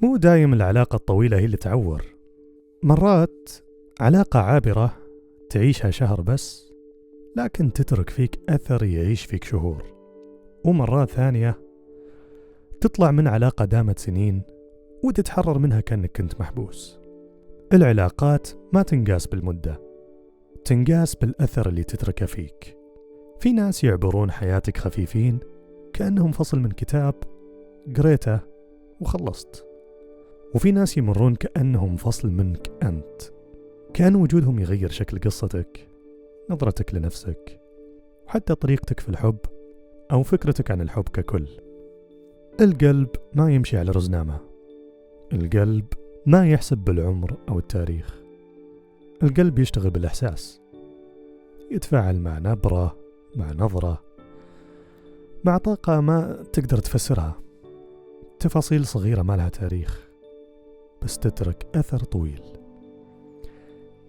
مو دايم العلاقة الطويلة هي اللي تعور. مرات علاقة عابرة تعيشها شهر بس، لكن تترك فيك أثر يعيش فيك شهور. ومرات ثانية تطلع من علاقة دامت سنين وتتحرر منها كأنك كنت محبوس. العلاقات ما تنقاس بالمدة، تنقاس بالأثر اللي تتركه فيك. في ناس يعبرون حياتك خفيفين كأنهم فصل من كتاب قريته وخلصت، وفي ناس يمرون كأنهم فصل منك أنت، كأن وجودهم يغير شكل قصتك، نظرتك لنفسك، وحتى طريقتك في الحب أو فكرتك عن الحب ككل. القلب ما يمشي على رزنامة، القلب ما يحسب بالعمر أو التاريخ. القلب يشتغل بالإحساس، يتفاعل مع نبرة، مع نظرة، مع طاقة ما تقدر تفسرها. تفاصيل صغيرة ما لها تاريخ بس تترك أثر طويل.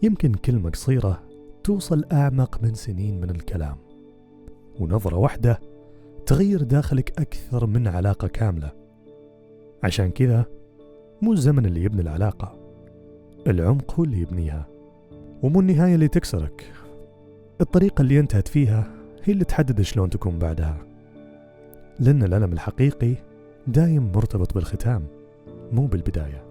يمكن كلمة قصيرة توصل أعمق من سنين من الكلام، ونظرة واحدة تغير داخلك أكثر من علاقة كاملة. عشان كذا مو الزمن اللي يبني العلاقة، العمق هو اللي يبنيها. ومو النهاية اللي تكسرك، الطريقة اللي انتهت فيها هي اللي تحدد شلون تكون بعدها. لأن الألم الحقيقي دايم مرتبط بالختام، مو بالبداية،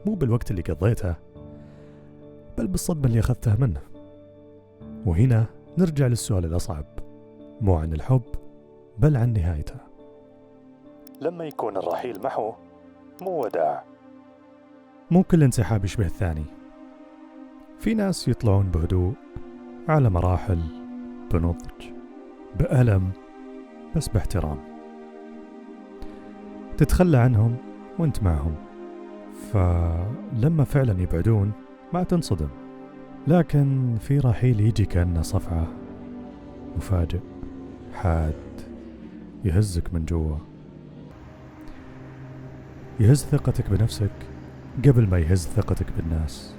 مو بالوقت اللي قضيته، بل بالصدمة اللي أخذتها منه. وهنا نرجع للسؤال الأصعب، مو عن الحب بل عن نهايته. لما يكون الرحيل محو مو وداع. مو كل انسحاب يشبه الثاني. في ناس يطلعون بهدوء، على مراحل، بنضج، بألم، بس باحترام. تتخلى عنهم وانت معهم، فلما فعلا يبعدون ما تنصدم. لكن في رحيل يجي كأنه صفعة، مفاجئ، حاد، يهزك من جوا، يهز ثقتك بنفسك قبل ما يهز ثقتك بالناس.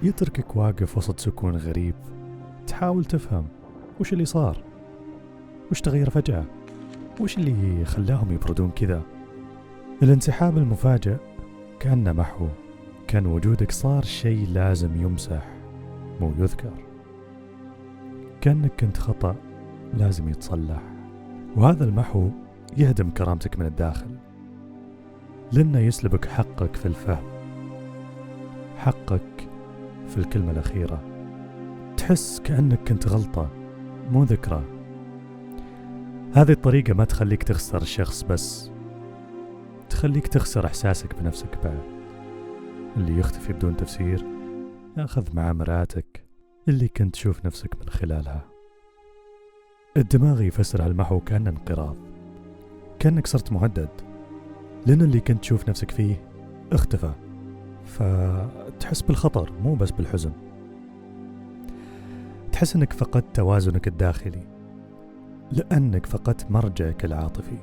يتركك واقف وسط سكون غريب، تحاول تفهم وش اللي صار، وش تغير فجأة، وش اللي خلاهم يبردون كذا. الانسحاب المفاجئ كأنه محو، كان وجودك صار شيء لازم يمسح مو يذكر، كأنك كنت خطأ لازم يتصلح. وهذا المحو يهدم كرامتك من الداخل، لأنه يسلبك حقك في الفهم، حقك في الكلمة الأخيرة. تحس كأنك كنت غلطة مو ذكرى. هذه الطريقة ما تخليك تخسر الشخص بس، تخليك تخسر إحساسك بنفسك بعد، اللي يختفي بدون تفسير، ياخذ معاه مراتك اللي كنت تشوف نفسك من خلالها. الدماغ يفسر هالمحو كأنه انقراض، كأنك صرت مهدد، لأن اللي كنت تشوف نفسك فيه اختفى، فتحس بالخطر مو بس بالحزن. تحس انك فقدت توازنك الداخلي لأنك فقدت مرجعك العاطفي.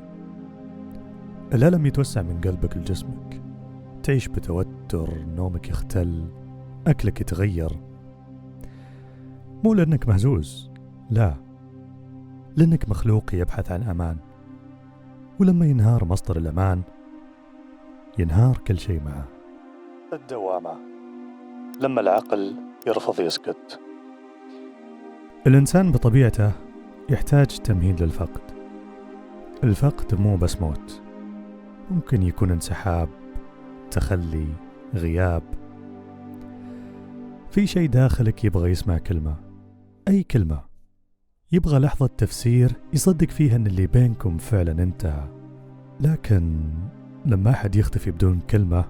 الألم يتوسع من قلبك لجسمك، تعيش بتوتر، نومك يختل، أكلك يتغير. مو لأنك مهزوز، لا، لأنك مخلوق يبحث عن أمان. ولما ينهار مصدر الأمان ينهار كل شيء معه. الدوامة، لما العقل يرفض يسكت. الإنسان بطبيعته يحتاج تمهيد للفقد. الفقد مو بس موت، ممكن يكون انسحاب، تخلي، غياب. في شيء داخلك يبغى يسمع كلمة، أي كلمة، يبغى لحظة تفسير يصدق فيها أن اللي بينكم فعلا انتهى. لكن لما أحد يختفي بدون كلمة،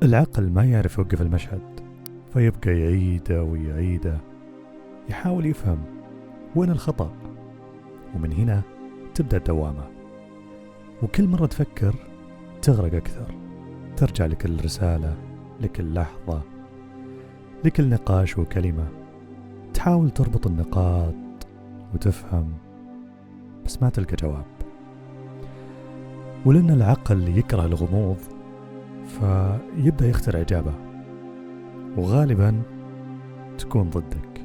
العقل ما يعرف يوقف المشهد، فيبقى يعيده ويعيده، يحاول يفهم وين الخطأ. ومن هنا تبدأ الدوامة، وكل مرة تفكر تغرق أكثر، ترجع لكل رسالة، لكل لحظة، لكل نقاش وكلمة، تحاول تربط النقاط وتفهم، بس ما تلقى جواب. ولأن العقل يكره الغموض فيبدأ يخترع إجابة، وغالبا تكون ضدك.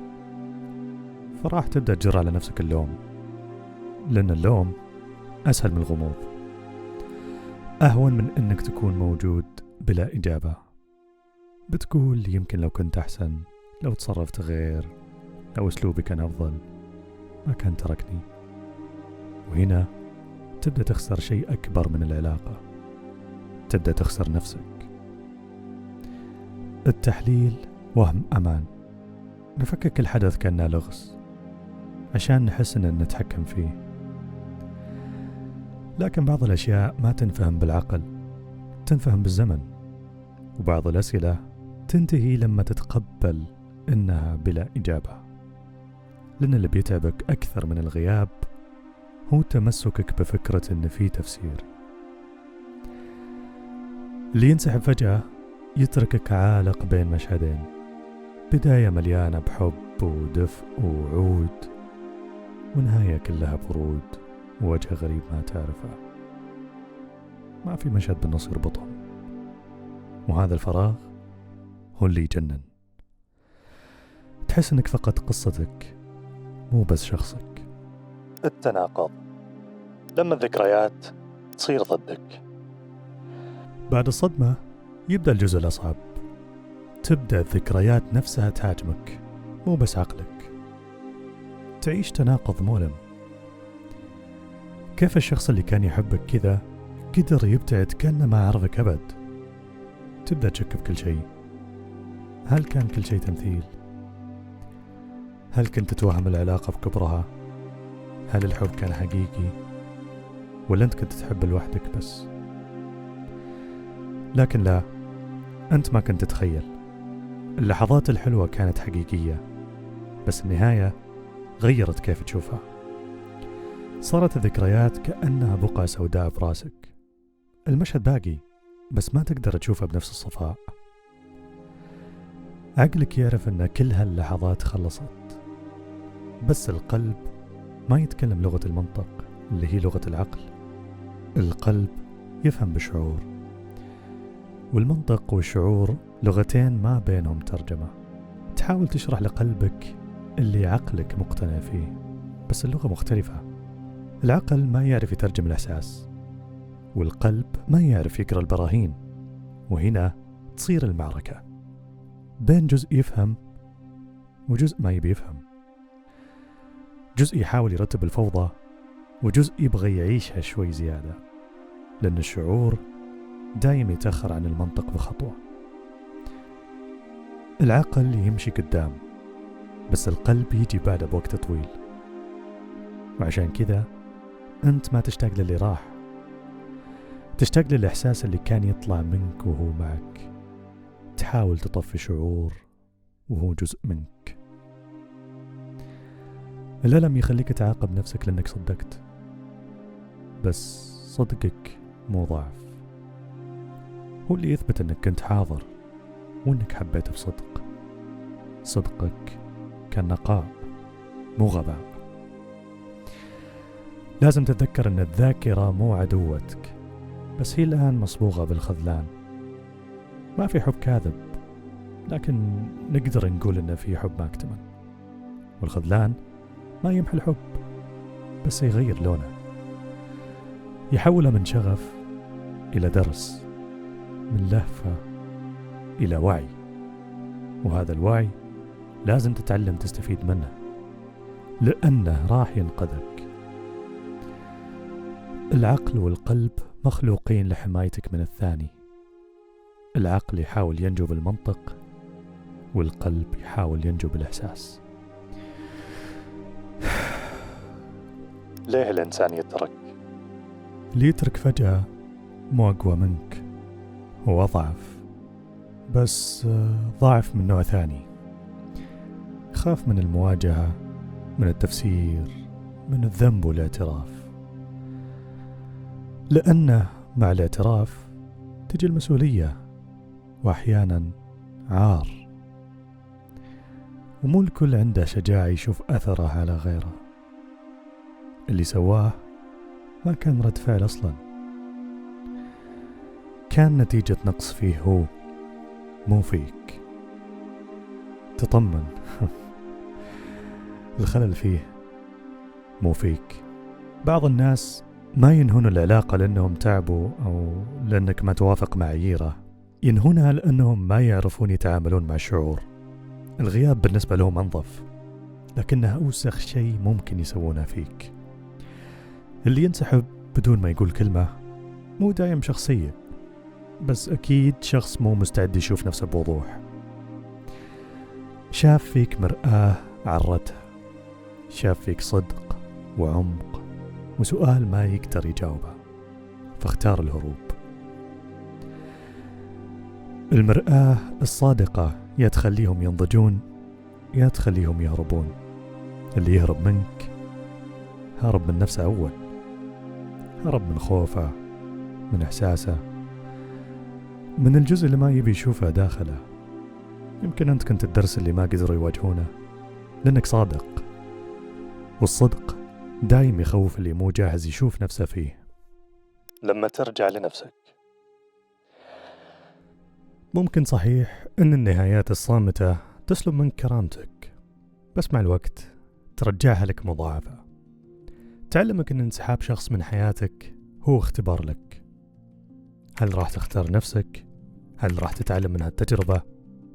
فراح تبدأ تجر على نفسك اللوم، لأن اللوم أسهل من الغموض. أهون من أنك تكون موجود بلا إجابة. بتقول يمكن لو كنت أحسن، لو تصرفت غير، لو أسلوبي كان أفضل ما كان تركني. وهنا تبدأ تخسر شيء أكبر من العلاقة، تبدأ تخسر نفسك. التحليل وهم أمان، نفكك الحدث كأنه لغز عشان نحس أن نتحكم فيه. لكن بعض الأشياء ما تنفهم بالعقل، تنفهم بالزمن. وبعض الأسئلة تنتهي لما تتقبل إنها بلا إجابة. لأن اللي بيتعبك أكثر من الغياب هو تمسكك بفكرة إن في تفسير. اللي ينسحب فجأة يتركك عالق بين مشهدين، بداية مليانة بحب ودفء ووعود، ونهاية كلها برود ووجه غريب ما تعرفه. ما في مشهد بالنص يربطهم، وهذا الفراغ هو اللي يجنن. تحس انك فقدت قصتك مو بس شخصك. التناقض لما الذكريات تصير ضدك. بعد الصدمة يبدأ الجزء الأصعب. تبدأ الذكريات نفسها تهاجمك، مو بس عقلك. تعيش تناقض مؤلم. كيف الشخص اللي كان يحبك كذا قدر يبتعد كأنه ما عرفك أبد؟ تبدأ تشك في كل شيء. هل كان كل شيء تمثيل؟ هل كنت تتوهم العلاقة بكبرها؟ هل الحب كان حقيقي؟ ولا أنت كنت تحب لوحدك بس؟ لكن لا، أنت ما كنت تتخيل. اللحظات الحلوة كانت حقيقية، بس النهاية غيرت كيف تشوفها. صارت الذكريات كأنها بقعة سوداء براسك. المشهد باقي بس ما تقدر تشوفه بنفس الصفاء. عقلك يعرف أن كل هاللحظات خلصت، بس القلب ما يتكلم لغة المنطق اللي هي لغة العقل. القلب يفهم بالشعور، والمنطق والشعور لغتين ما بينهم ترجمة. تحاول تشرح لقلبك اللي عقلك مقتنع فيه، بس اللغة مختلفة. العقل ما يعرف يترجم الإحساس، والقلب ما يعرف يقرأ البراهين. وهنا تصير المعركة بين جزء يفهم وجزء ما يبي يفهم. جزء يحاول يرتب الفوضى، وجزء يبغى يعيشها شوي زيادة، لأن الشعور دايم يتأخر عن المنطق بخطوة. العقل يمشي قدام، بس القلب يجي بعده بوقت طويل. وعشان كذا أنت ما تشتاق للي راح، تشتاق للإحساس اللي كان يطلع منك وهو معك. تحاول تطفي شعور وهو جزء منك. الألم يخليك تعاقب نفسك لأنك صدقت، بس صدقك مو ضعف، هو اللي يثبت أنك كنت حاضر وأنك حبيت بصدق. صدقك كان نقاء مو غباء. لازم تتذكر أن الذاكرة مو عدوتك، بس هي الآن مصبوغة بالخذلان. ما في حب كاذب، لكن نقدر نقول أن في حب ما اكتمل. والخذلان ما يمحي الحب، بس يغير لونه، يحوله من شغف إلى درس، من لهفة إلى وعي. وهذا الوعي لازم تتعلم تستفيد منه، لأنه راح ينقذك. العقل والقلب مخلوقين لحمايتك من الثاني. العقل يحاول ينجو بالمنطق، والقلب يحاول ينجو بالإحساس. ليه الإنسان يترك؟ اللي يترك فجأة مو أقوى منك، هو أضعف، بس ضعف من نوع ثاني. يخاف من المواجهة، من التفسير، من الذنب والاعتراف. لأنه مع الاعتراف تجي المسؤولية، وأحيانا عار. ومو الكل عنده شجاعة يشوف أثره على غيره. اللي سواه ما كان رد فعل أصلا، كان نتيجة نقص فيه هو، مو فيك. تطمن الخلل فيه مو فيك. بعض الناس ما ينهون العلاقة لأنهم تعبوا أو لأنك ما توافق معاييره، ينهونها لأنهم ما يعرفون يتعاملون مع الشعور. الغياب بالنسبة لهم أنظف، لكنها أوسخ شيء ممكن يسوونه فيك. اللي ينسحب بدون ما يقول كلمة مو دايم شخصية، بس أكيد شخص مو مستعد يشوف نفسه بوضوح. شاف فيك مرآة عرتها، شاف فيك صدق وعمق وسؤال ما يقدر يجاوبه، فاختار الهروب. المرآة الصادقة يا تخليهم ينضجون يا تخليهم يهربون. اللي يهرب منك هرب من نفسه أول، هرب من خوفه، من إحساسه، من الجزء اللي ما يبي يشوفه داخله. يمكن أنت كنت الدرس اللي ما قدروا يواجهونه لأنك صادق، والصدق دايم يخوف اللي مو جاهز يشوف نفسه فيه. لما ترجع لنفسك، ممكن صحيح أن النهايات الصامتة تسلب منك كرامتك، بس مع الوقت ترجعها لك مضاعفة. تعلمك أن انسحاب شخص من حياتك هو اختبار لك. هل راح تختار نفسك؟ هل راح تتعلم من هالتجربة؟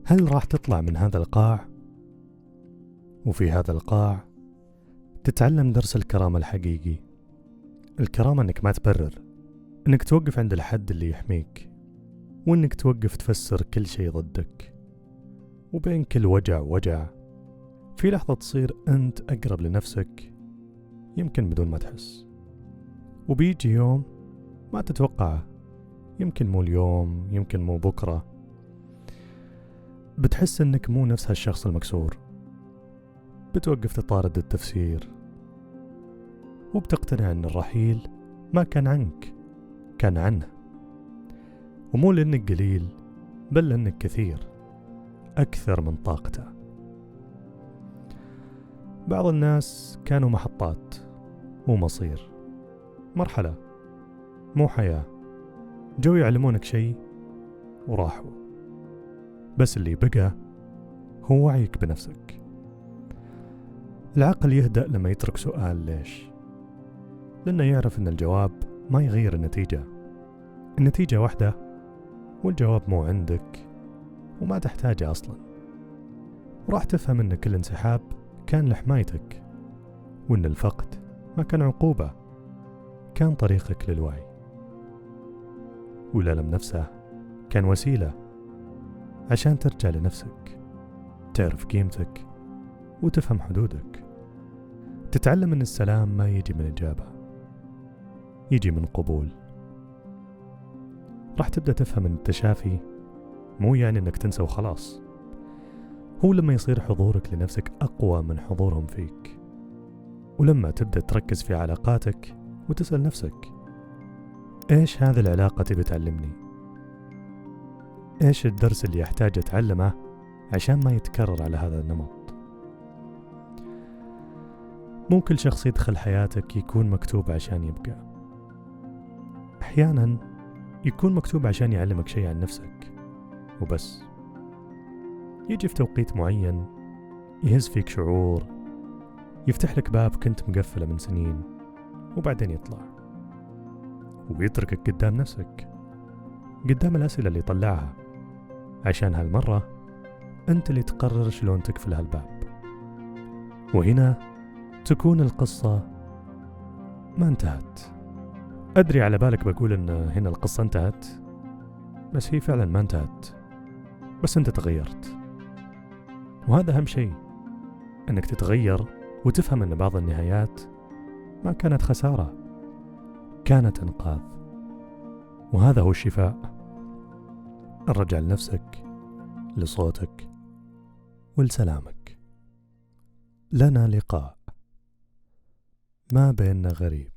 هل راح تطلع من هذا القاع؟ وفي هذا القاع تتعلم درس الكرامة الحقيقي. الكرامة انك ما تبرر، انك توقف عند الحد اللي يحميك، وانك توقف تفسر كل شيء ضدك. وبين كل وجع في لحظة تصير انت اقرب لنفسك، يمكن بدون ما تحس. وبيجي يوم ما تتوقعه، يمكن مو اليوم، يمكن مو بكرة، بتحس انك مو نفس هالشخص المكسور. بتوقف تطارد التفسير، وبتقتنع ان الرحيل ما كان عنك، كان عنه. ومو لانك قليل، بل لانك كثير، اكثر من طاقته. بعض الناس كانوا محطات، مو مصير، مرحلة مو حياة. جو يعلمونك شيء وراحوا، بس اللي بقى هو وعيك بنفسك. العقل يهدأ لما يترك سؤال ليش، لأنه يعرف أن الجواب ما يغير النتيجة. النتيجة واحدة، والجواب مو عندك وما تحتاجه أصلا. وراح تفهم أن كل انسحاب كان لحمايتك، وأن الفقد ما كان عقوبة، كان طريقك للوعي. والألم نفسه كان وسيلة عشان ترجع لنفسك، تعرف قيمتك وتفهم حدودك. تتعلم أن السلام ما يجي من إجابة، يجي من قبول. راح تبدأ تفهم أن التشافي مو يعني أنك تنسى وخلاص، هو لما يصير حضورك لنفسك أقوى من حضورهم فيك. ولما تبدأ تركز في علاقاتك وتسأل نفسك، إيش هذه العلاقة تبي تعلمني؟ إيش الدرس اللي يحتاج أتعلمه عشان ما يتكرر على هذا النمط؟ مو كل شخص يدخل حياتك يكون مكتوب عشان يبقى. أحيانا يكون مكتوب عشان يعلمك شيء عن نفسك وبس. يجي في توقيت معين، يهز فيك شعور، يفتح لك باب كنت مقفله من سنين، وبعدين يطلع ويتركك قدام نفسك، قدام الأسئلة اللي طلعها، عشان هالمرة أنت اللي تقرر شلون تقفل هالباب. وهنا تكون القصة ما انتهت. أدري على بالك بقول إن هنا القصة انتهت، بس هي فعلا ما انتهت، بس أنت تغيرت. وهذا أهم شيء، أنك تتغير وتفهم أن بعض النهايات ما كانت خسارة، كانت إنقاذ. وهذا هو الشفاء، الرجع لنفسك، لصوتك، ولسلامك. لنا لقاء ما بيننا غريب.